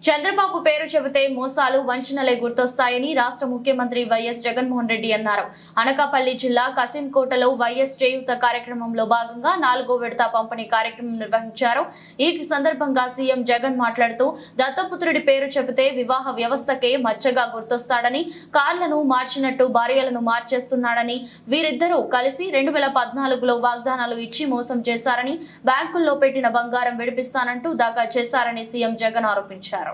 చంద్రబాబు పేరు చెబితే మోసాలు వంచనలే గుర్తొస్తాయని రాష్ట్ర ముఖ్యమంత్రి వైఎస్ జగన్మోహన్ రెడ్డి అన్నారు. అనకాపల్లి జిల్లా కసింకోటలో వైఎస్ చేయూత కార్యక్రమంలో భాగంగా 4వ విడత పంపిణీ కార్యక్రమం నిర్వహించారు. ఈ సందర్భంగా సీఎం జగన్ మాట్లాడుతూ దత్తపుత్రుడి పేరు చెబితే వివాహ వ్యవస్థకే మచ్చగా గుర్తొస్తాడని, కార్లను మార్చినట్టు భార్యలను మార్చేస్తున్నాడని, వీరిద్దరూ కలిసి 2014లో వాగ్దానాలు ఇచ్చి మోసం చేశారని, బ్యాంకుల్లో పెట్టిన బంగారం విడిపిస్తానంటూ దాఖా చేశారని సీఎం జగన్ ఆరోపించారు.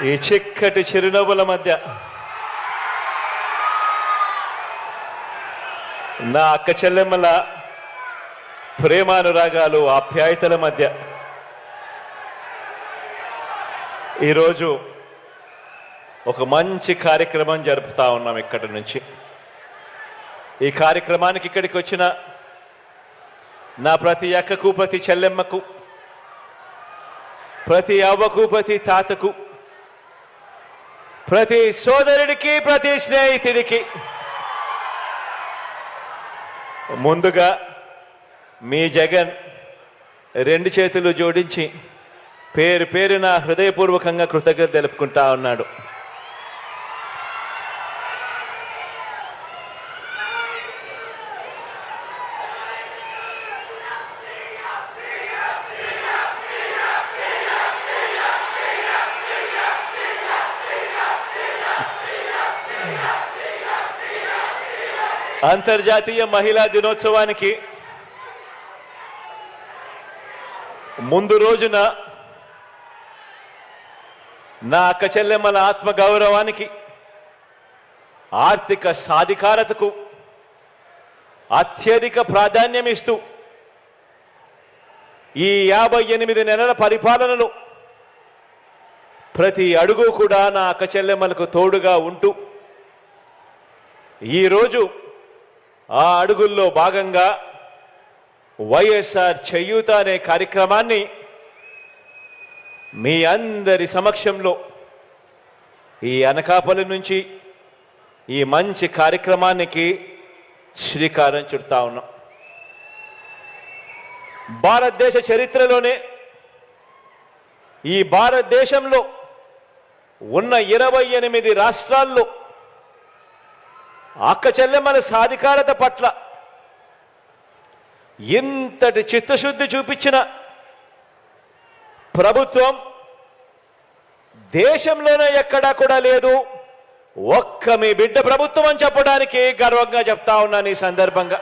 ఈ చిక్కటి చిరునవ్వుల మధ్య నా అక్క చెల్లెమ్మల ప్రేమానురాగాలు, ఆప్యాయతల మధ్య ఈరోజు ఒక మంచి కార్యక్రమం జరుపుతా ఉన్నాం. ఇక్కడి నుంచి ఈ కార్యక్రమానికి ఇక్కడికి వచ్చిన నా ప్రతి అక్కకు, ప్రతి చెల్లెమ్మకు, ప్రతి అవ్వకు, ప్రతి తాతకు, ప్రతి సోదరుడికి, ప్రతి స్నేహితుడికి ముందుగా మీ జగన్ 2 చేతులు జోడించి పేరు పేరున హృదయపూర్వకంగా కృతజ్ఞత తెలుపుకుంటా ఉన్నాడు. అంతర్జాతీయ మహిళా దినోత్సవానికి ముందు రోజున నా అక్క చెల్లెమ్మల ఆత్మగౌరవానికి, ఆర్థిక సాధికారతకు అత్యధిక ప్రాధాన్యం ఇస్తూ ఈ 58 నెలల పరిపాలనలో ప్రతి అడుగు కూడా నా అక్క చెల్లెమ్మలకు తోడుగా ఉంటూ ఈరోజు ఆ అడుగుల్లో భాగంగా వైఎస్ఆర్ చేయూత అనే కార్యక్రమాన్ని మీ అందరి సమక్షంలో ఈ అనకాపల్లి నుంచి ఈ మంచి కార్యక్రమానికి శ్రీకారం చుడతా ఉన్నాం. భారతదేశ చరిత్రలోనే ఈ భారతదేశంలో ఉన్న 28 రాష్ట్రాల్లో అక్క చెల్లెమ్మల సాధికారత పట్ల ఇంతటి చిత్తశుద్ధి చూపించిన ప్రభుత్వం దేశంలోనే ఎక్కడా కూడా లేదు. ఒక్క మీ బిడ్డ ప్రభుత్వం అని చెప్పడానికి గర్వంగా చెప్తా ఉన్నాను ఈ సందర్భంగా.